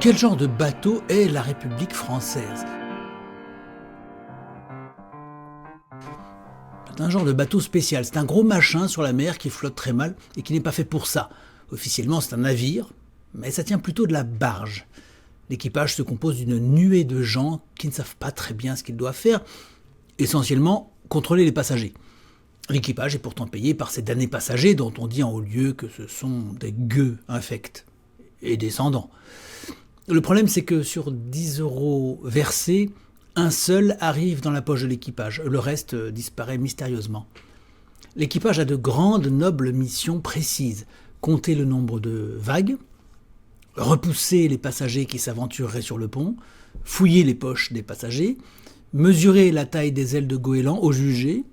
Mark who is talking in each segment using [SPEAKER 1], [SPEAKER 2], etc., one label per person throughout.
[SPEAKER 1] Quel genre de bateau est la République française? C'est un genre de bateau spécial. C'est un gros machin sur la mer qui flotte très mal et qui n'est pas fait pour ça. Officiellement, c'est un navire, mais ça tient plutôt de la barge. L'équipage se compose d'une nuée de gens qui ne savent pas très bien ce qu'ils doivent faire, essentiellement contrôler les passagers. L'équipage est pourtant payé par ces damnés passagers dont on dit en haut lieu que ce sont des gueux infects et descendants. Le problème, c'est que sur 10 € versés, un seul arrive dans la poche de l'équipage. Le reste disparaît mystérieusement. L'équipage a de grandes, nobles missions précises. Compter le nombre de vagues, repousser les passagers qui s'aventureraient sur le pont, fouiller les poches des passagers, mesurer la taille des ailes de goéland au jugé,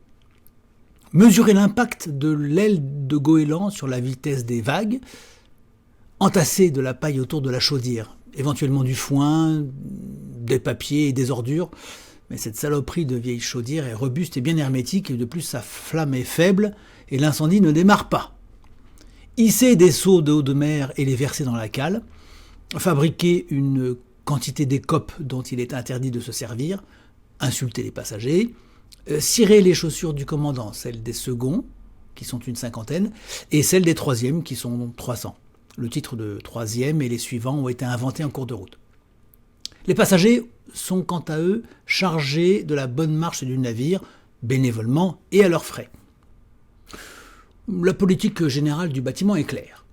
[SPEAKER 1] mesurer l'impact de l'aile de goéland sur la vitesse des vagues, entasser de la paille autour de la chaudière, éventuellement du foin, des papiers et des ordures. Mais cette saloperie de vieille chaudière est robuste et bien hermétique, et de plus sa flamme est faible et l'incendie ne démarre pas. Hisser des seaux d'eau de mer et les verser dans la cale, fabriquer une quantité d'écopes dont il est interdit de se servir, insulter les passagers, cirer les chaussures du commandant, celles des seconds, qui sont une 50aine, et celles des troisièmes, qui sont 300. Le titre de troisième et les suivants ont été inventés en cours de route. Les passagers sont quant à eux chargés de la bonne marche du navire, bénévolement et à leurs frais. La politique générale du bâtiment est claire.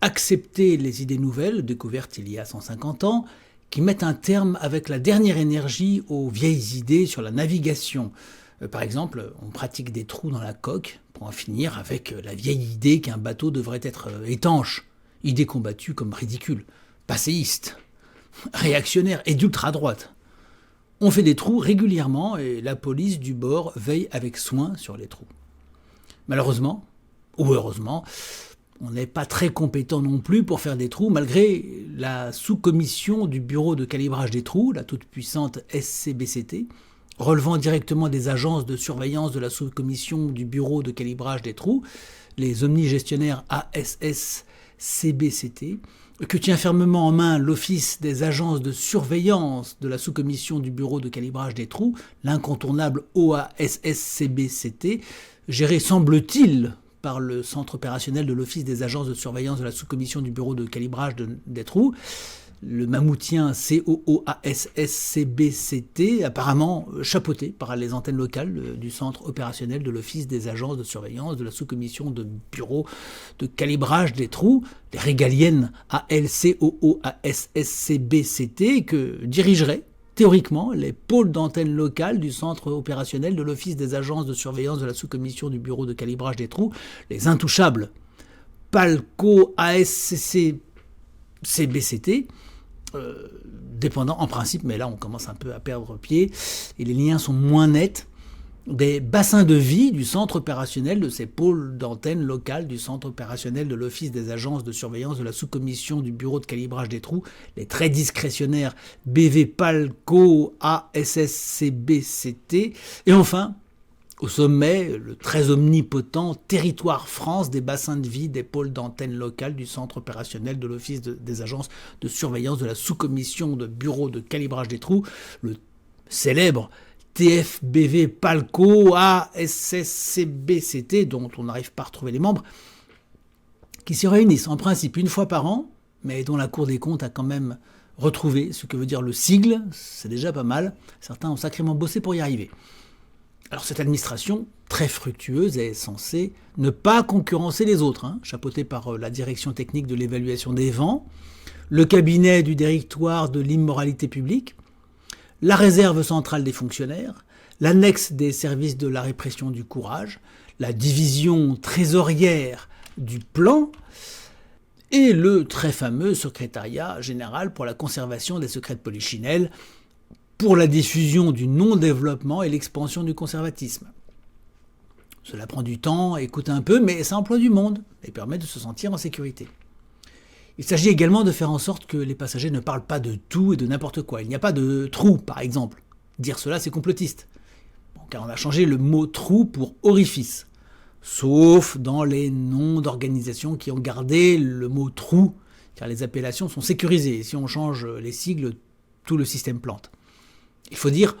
[SPEAKER 1] Accepter les idées nouvelles, découvertes il y a 150 ans, qui mettent un terme avec la dernière énergie aux vieilles idées sur la navigation. Par exemple, on pratique des trous dans la coque pour en finir avec la vieille idée qu'un bateau devrait être étanche. Idée combattue comme ridicule, passéiste, réactionnaire et d'ultra-droite. On fait des trous régulièrement et la police du bord veille avec soin sur les trous. Malheureusement, ou heureusement, on n'est pas très compétent non plus pour faire des trous, malgré la sous-commission du bureau de calibrage des trous, la toute-puissante SCBCT, relevant directement des agences de surveillance de la sous-commission du bureau de calibrage des trous, les omnigestionnaires ASS-CBCT, que tient fermement en main l'Office des agences de surveillance de la sous-commission du bureau de calibrage des trous, l'incontournable OASS-CBCT, géré, semble-t-il, par le centre opérationnel de l'Office des agences de surveillance de la sous-commission du bureau de calibrage des trous, le mammouthien COOASS-CBCT, apparemment chapeauté par les antennes locales du centre opérationnel de l'Office des agences de surveillance de la sous-commission de bureau de calibrage des trous, les régaliennes ALCOOASS-CBCT, que dirigerait théoriquement les pôles d'antennes locales du centre opérationnel de l'Office des agences de surveillance de la sous-commission du bureau de calibrage des trous, les intouchables PALCO ASC CBCT, dépendant en principe, mais là on commence un peu à perdre pied, et les liens sont moins nets, des bassins de vie du centre opérationnel de ces pôles d'antennes locales du centre opérationnel de l'Office des agences de surveillance de la sous-commission du bureau de calibrage des trous, les très discrétionnaires BV PALCO ASSCBCT, et enfin, au sommet, le très omnipotent territoire France des bassins de vie des pôles d'antennes locales du centre opérationnel de l'Office des agences de surveillance de la sous-commission de bureau de calibrage des trous, le célèbre TFBV PALCO ASSCBCT, dont on n'arrive pas à retrouver les membres, qui se réunissent en principe une fois par an, mais dont la Cour des comptes a quand même retrouvé ce que veut dire le sigle, c'est déjà pas mal, certains ont sacrément bossé pour y arriver. Alors cette administration, très fructueuse, est censée ne pas concurrencer les autres, chapeautée par la direction technique de l'évaluation des vents, le cabinet du directoire de l'immoralité publique, la réserve centrale des fonctionnaires, l'annexe des services de la répression du courage, la division trésorière du plan et le très fameux secrétariat général pour la conservation des secrets de Polichinelle, pour la diffusion du non-développement et l'expansion du conservatisme. Cela prend du temps et coûte un peu, mais ça emploie du monde et permet de se sentir en sécurité. Il s'agit également de faire en sorte que les passagers ne parlent pas de tout et de n'importe quoi. Il n'y a pas de trou, par exemple. Dire cela, c'est complotiste. Car on a changé le mot trou pour orifice. Sauf dans les noms d'organisations qui ont gardé le mot trou car les appellations sont sécurisées. Et si on change les sigles, tout le système plante. Il faut dire,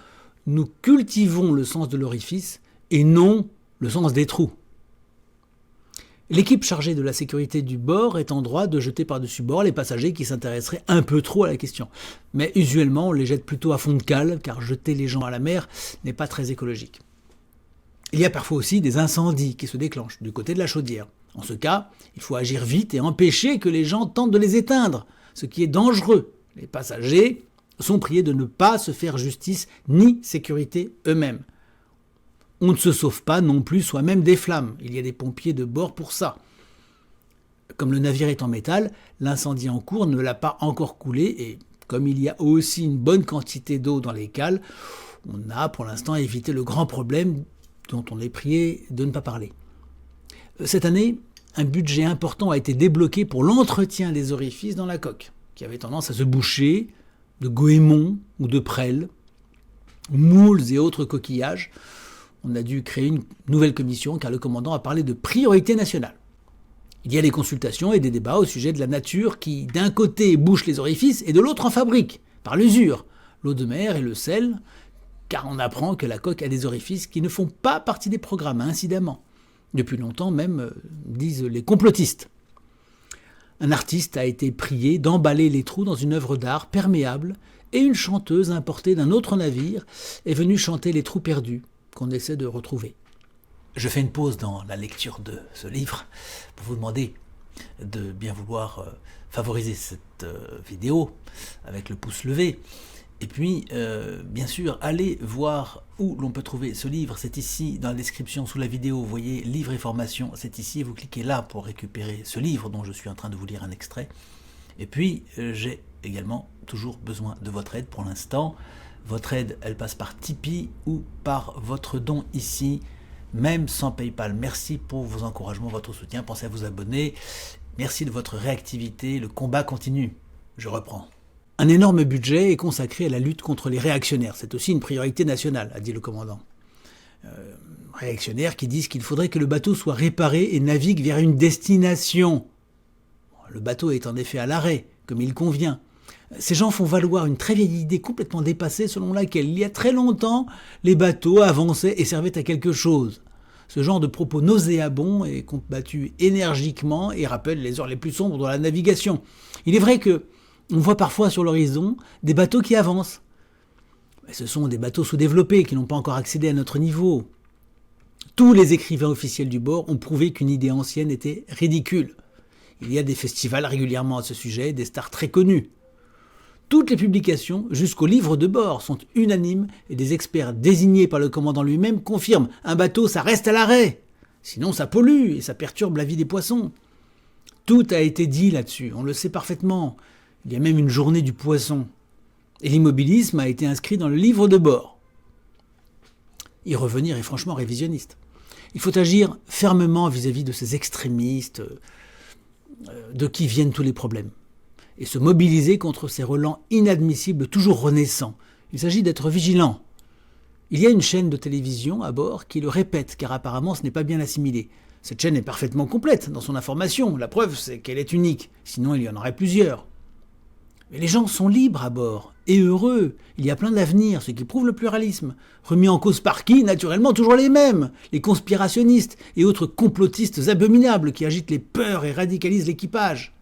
[SPEAKER 1] nous cultivons le sens de l'orifice et non le sens des trous. L'équipe chargée de la sécurité du bord est en droit de jeter par-dessus bord les passagers qui s'intéresseraient un peu trop à la question. Mais usuellement, on les jette plutôt à fond de cale, car jeter les gens à la mer n'est pas très écologique. Il y a parfois aussi des incendies qui se déclenchent du côté de la chaudière. En ce cas, il faut agir vite et empêcher que les gens tentent de les éteindre, ce qui est dangereux. Les passagers sont priés de ne pas se faire justice ni sécurité eux-mêmes. On ne se sauve pas non plus soi-même des flammes. Il y a des pompiers de bord pour ça. Comme le navire est en métal, l'incendie en cours ne l'a pas encore coulé et comme il y a aussi une bonne quantité d'eau dans les cales, on a pour l'instant évité le grand problème dont on est prié de ne pas parler. Cette année, un budget important a été débloqué pour l'entretien des orifices dans la coque, qui avait tendance à se boucher de goémons ou de prêles, moules et autres coquillages. On a dû créer une nouvelle commission car le commandant a parlé de priorité nationale. Il y a des consultations et des débats au sujet de la nature qui, d'un côté, bouche les orifices et de l'autre en fabrique, par l'usure, l'eau de mer et le sel, car on apprend que la coque a des orifices qui ne font pas partie des programmes, incidemment. Depuis longtemps même, disent les complotistes. Un artiste a été prié d'emballer les trous dans une œuvre d'art perméable et une chanteuse importée d'un autre navire est venue chanter les trous perdus qu'on essaie de retrouver. Je fais une pause dans la lecture de ce livre pour vous demander de bien vouloir favoriser cette vidéo avec le pouce levé. Et puis, bien sûr, allez voir où l'on peut trouver ce livre. C'est ici, dans la description, sous la vidéo. Vous voyez, livre et formation, c'est ici. Et vous cliquez là pour récupérer ce livre dont je suis en train de vous lire un extrait. Et puis, j'ai également toujours besoin de votre aide pour l'instant. Votre aide, elle passe par Tipeee ou par votre don ici, même sans PayPal. Merci pour vos encouragements, votre soutien. Pensez à vous abonner. Merci de votre réactivité. Le combat continue. Je reprends. Un énorme budget est consacré à la lutte contre les réactionnaires. C'est aussi une priorité nationale, a dit le commandant. Réactionnaires qui disent qu'il faudrait que le bateau soit réparé et navigue vers une destination. Le bateau est en effet à l'arrêt, comme il convient. Ces gens font valoir une très vieille idée complètement dépassée selon laquelle, il y a très longtemps, les bateaux avançaient et servaient à quelque chose. Ce genre de propos nauséabond est combattu énergiquement et rappelle les heures les plus sombres de la navigation. Il est vrai que on voit parfois sur l'horizon des bateaux qui avancent. Mais ce sont des bateaux sous-développés qui n'ont pas encore accédé à notre niveau. Tous les écrivains officiels du bord ont prouvé qu'une idée ancienne était ridicule. Il y a des festivals régulièrement à ce sujet, des stars très connues. Toutes les publications, jusqu'aux livres de bord, sont unanimes et des experts désignés par le commandant lui-même confirment « un bateau, ça reste à l'arrêt ». Sinon, ça pollue et ça perturbe la vie des poissons. Tout a été dit là-dessus, on le sait parfaitement. Il y a même une journée du poisson. Et l'immobilisme a été inscrit dans le livre de bord. Y revenir est franchement révisionniste. Il faut agir fermement vis-à-vis de ces extrémistes, de qui viennent tous les problèmes. Et se mobiliser contre ces relents inadmissibles, toujours renaissants. Il s'agit d'être vigilant. Il y a une chaîne de télévision à bord qui le répète, car apparemment ce n'est pas bien assimilé. Cette chaîne est parfaitement complète dans son information. La preuve, c'est qu'elle est unique. Sinon, il y en aurait plusieurs. Mais les gens sont libres à bord, et heureux. Il y a plein d'avenir, ce qui prouve le pluralisme. Remis en cause par qui? Naturellement toujours les mêmes. Les conspirationnistes et autres complotistes abominables qui agitent les peurs et radicalisent l'équipage.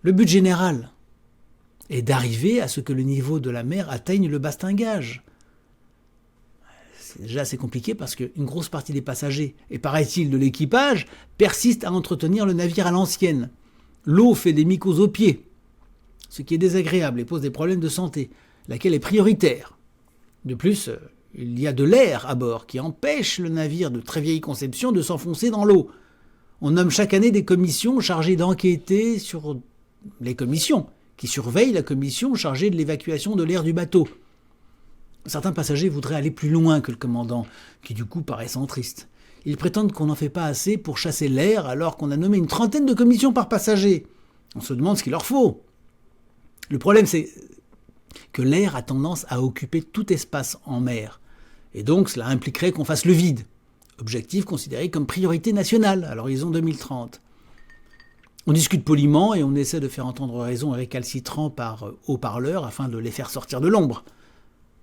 [SPEAKER 1] Le but général est d'arriver à ce que le niveau de la mer atteigne le bastingage. C'est déjà assez compliqué parce qu'une grosse partie des passagers, et paraît-il de l'équipage, persistent à entretenir le navire à l'ancienne. L'eau fait des mycoses aux pieds, ce qui est désagréable et pose des problèmes de santé, laquelle est prioritaire. De plus, il y a de l'air à bord qui empêche le navire de très vieille conception de s'enfoncer dans l'eau. On nomme chaque année des commissions chargées d'enquêter sur les commissions, qui surveillent la commission chargée de l'évacuation de l'air du bateau. Certains passagers voudraient aller plus loin que le commandant, qui du coup paraît centriste. Ils prétendent qu'on n'en fait pas assez pour chasser l'air alors qu'on a nommé une trentaine de commissions par passager. On se demande ce qu'il leur faut. Le problème, c'est que l'air a tendance à occuper tout espace en mer. Et donc, cela impliquerait qu'on fasse le vide. Objectif considéré comme priorité nationale à l'horizon 2030. On discute poliment et on essaie de faire entendre raison aux récalcitrants par haut-parleur afin de les faire sortir de l'ombre.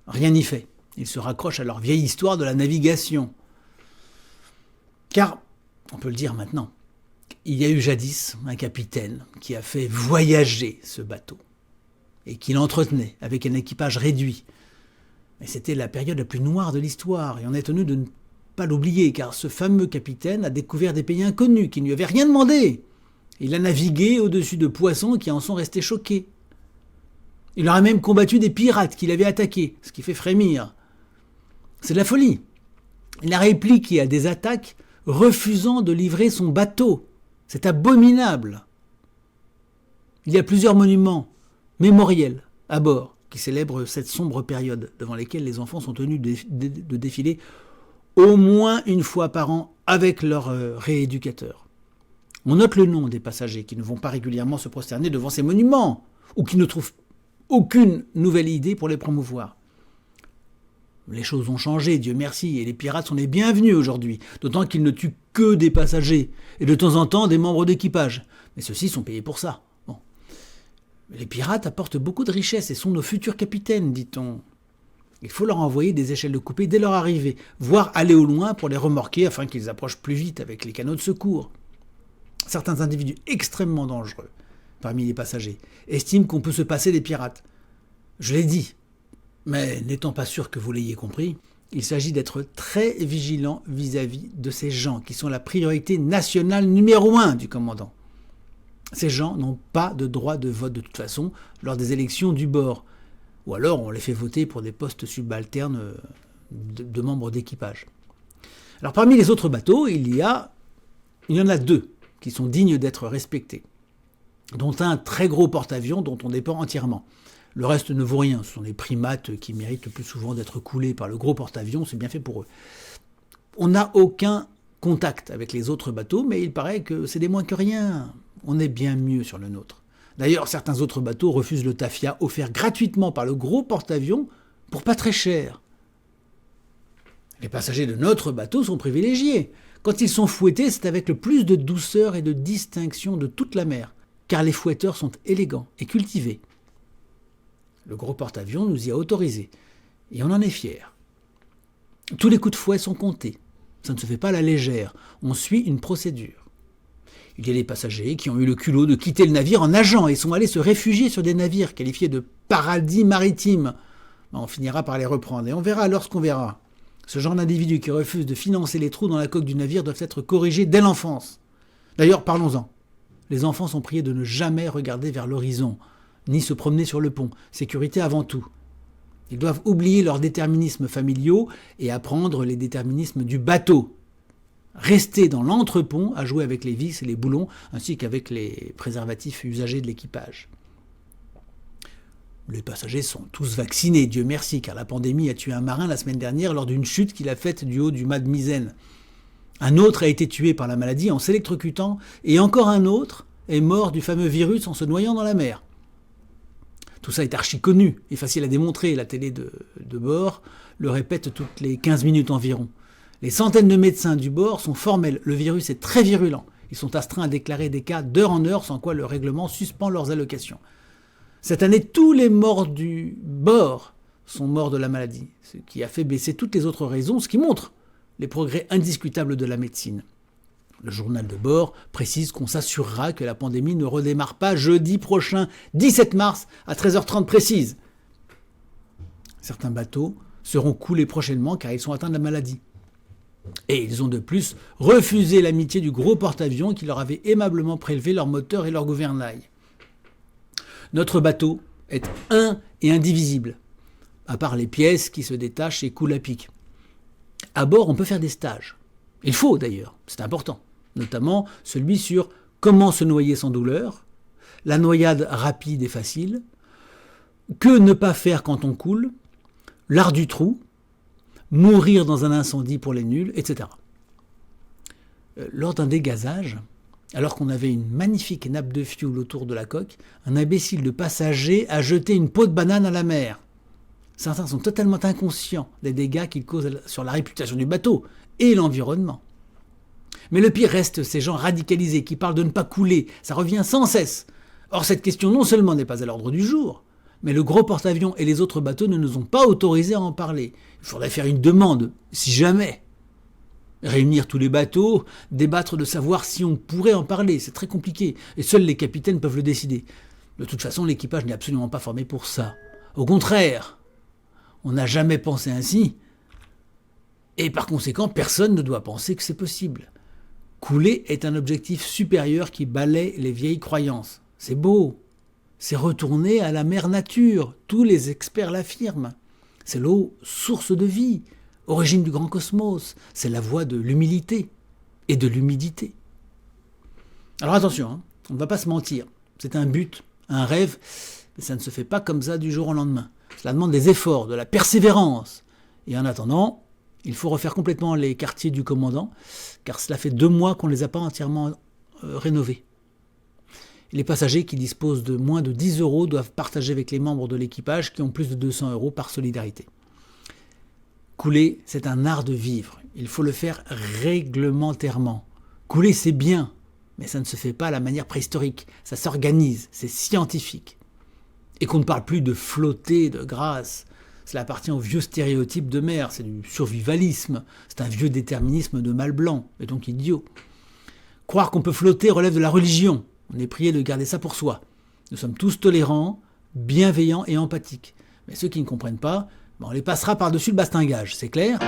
[SPEAKER 1] Rien n'y fait. Ils se raccrochent à leur vieille histoire de la navigation. Car, on peut le dire maintenant, il y a eu jadis un capitaine qui a fait voyager ce bateau et qui l'entretenait avec un équipage réduit. Mais c'était la période la plus noire de l'histoire et on est tenu de ne pas l'oublier car ce fameux capitaine a découvert des pays inconnus qui ne lui avaient rien demandé. Il a navigué au-dessus de poissons qui en sont restés choqués. Il aurait même combattu des pirates qui l'avaient attaqué, ce qui fait frémir. C'est de la folie. Il a répliqué à des attaques refusant de livrer son bateau. C'est abominable. Il y a plusieurs monuments mémoriels à bord qui célèbrent cette sombre période devant lesquelles les enfants sont tenus de défiler au moins une fois par an avec leur rééducateur. On note le nom des passagers qui ne vont pas régulièrement se prosterner devant ces monuments ou qui ne trouvent aucune nouvelle idée pour les promouvoir. Les choses ont changé, Dieu merci, et les pirates sont les bienvenus aujourd'hui, d'autant qu'ils ne tuent que des passagers, et de temps en temps des membres d'équipage. Mais ceux-ci sont payés pour ça. Bon. Les pirates apportent beaucoup de richesses et sont nos futurs capitaines, dit-on. Il faut leur envoyer des échelles de coupée dès leur arrivée, voire aller au loin pour les remorquer afin qu'ils approchent plus vite avec les canots de secours. Certains individus extrêmement dangereux, parmi les passagers, estiment qu'on peut se passer des pirates. Je l'ai dit. Mais n'étant pas sûr que vous l'ayez compris, il s'agit d'être très vigilant vis-à-vis de ces gens qui sont la priorité nationale numéro 1 du commandant. Ces gens n'ont pas de droit de vote de toute façon lors des élections du bord. Ou alors on les fait voter pour des postes subalternes de membres d'équipage. Alors parmi les autres bateaux, il y en a 2 qui sont dignes d'être respectés, dont un très gros porte-avions dont on dépend entièrement. Le reste ne vaut rien, ce sont des primates qui méritent le plus souvent d'être coulés par le gros porte-avions, c'est bien fait pour eux. On n'a aucun contact avec les autres bateaux, mais il paraît que c'est des moins que rien. On est bien mieux sur le nôtre. D'ailleurs, certains autres bateaux refusent le tafia offert gratuitement par le gros porte-avions pour pas très cher. Les passagers de notre bateau sont privilégiés. Quand ils sont fouettés, c'est avec le plus de douceur et de distinction de toute la mer, car les fouetteurs sont élégants et cultivés. Le gros porte-avions nous y a autorisés, et on en est fiers. Tous les coups de fouet sont comptés. Ça ne se fait pas à la légère, on suit une procédure. Il y a des passagers qui ont eu le culot de quitter le navire en nageant et sont allés se réfugier sur des navires qualifiés de paradis maritimes. On finira par les reprendre, et on verra alors ce qu'on verra. Ce genre d'individus qui refusent de financer les trous dans la coque du navire doivent être corrigés dès l'enfance. D'ailleurs, parlons-en. Les enfants sont priés de ne jamais regarder vers l'horizon, ni se promener sur le pont. Sécurité avant tout. Ils doivent oublier leurs déterminismes familiaux et apprendre les déterminismes du bateau. Rester dans l'entrepont à jouer avec les vis et les boulons, ainsi qu'avec les préservatifs usagés de l'équipage. Les passagers sont tous vaccinés, Dieu merci, car la pandémie a tué un marin la semaine dernière lors d'une chute qu'il a faite du haut du mât de Misaine. Un autre a été tué par la maladie en s'électrocutant, et encore un autre est mort du fameux virus en se noyant dans la mer. Tout ça est archi connu et facile à démontrer, la télé de bord le répète toutes les 15 minutes environ. Les centaines de médecins du bord sont formels, le virus est très virulent. Ils sont astreints à déclarer des cas d'heure en heure, sans quoi le règlement suspend leurs allocations. Cette année, tous les morts du bord sont morts de la maladie, ce qui a fait baisser toutes les autres raisons, ce qui montre les progrès indiscutables de la médecine. Le journal de bord précise qu'on s'assurera que la pandémie ne redémarre pas jeudi prochain, 17 mars, à 13h30 précise. Certains bateaux seront coulés prochainement car ils sont atteints de la maladie. Et ils ont de plus refusé l'amitié du gros porte-avions qui leur avait aimablement prélevé leur moteur et leur gouvernail. Notre bateau est un et indivisible, à part les pièces qui se détachent et coulent à pic. À bord, on peut faire des stages. Il faut d'ailleurs, c'est important, notamment celui sur comment se noyer sans douleur, la noyade rapide et facile, que ne pas faire quand on coule, l'art du trou, mourir dans un incendie pour les nuls, etc. Lors d'un dégazage, alors qu'on avait une magnifique nappe de fioul autour de la coque, un imbécile de passager a jeté une peau de banane à la mer. Certains sont totalement inconscients des dégâts qu'ils causent sur la réputation du bateau et l'environnement. Mais le pire reste ces gens radicalisés qui parlent de ne pas couler, ça revient sans cesse. Or cette question non seulement n'est pas à l'ordre du jour, mais le gros porte-avions et les autres bateaux ne nous ont pas autorisés à en parler. Il faudrait faire une demande, si jamais. Réunir tous les bateaux, débattre de savoir si on pourrait en parler, c'est très compliqué, et seuls les capitaines peuvent le décider. De toute façon, l'équipage n'est absolument pas formé pour ça. Au contraire, on n'a jamais pensé ainsi, et par conséquent, personne ne doit penser que c'est possible. Couler est un objectif supérieur qui balaie les vieilles croyances. C'est beau, c'est retourner à la mère nature, tous les experts l'affirment. C'est l'eau, source de vie, origine du grand cosmos, c'est la voie de l'humilité et de l'humidité. Alors attention, hein, on ne va pas se mentir, c'est un but, un rêve, mais ça ne se fait pas comme ça du jour au lendemain. Cela demande des efforts, de la persévérance. Et en attendant, il faut refaire complètement les quartiers du commandant, car cela fait 2 mois qu'on ne les a pas entièrement rénovés. Les passagers qui disposent de moins de 10 € doivent partager avec les membres de l'équipage qui ont plus de 200 € par solidarité. Couler, c'est un art de vivre. Il faut le faire réglementairement. Couler, c'est bien, mais ça ne se fait pas à la manière préhistorique. Ça s'organise, c'est scientifique. Et qu'on ne parle plus de flotter de grâce. Cela appartient au vieux stéréotype de mer, c'est du survivalisme, c'est un vieux déterminisme de mâle blanc, et donc idiot. Croire qu'on peut flotter relève de la religion. On est prié de garder ça pour soi. Nous sommes tous tolérants, bienveillants et empathiques. Mais ceux qui ne comprennent pas, on les passera par-dessus le bastingage, c'est clair ?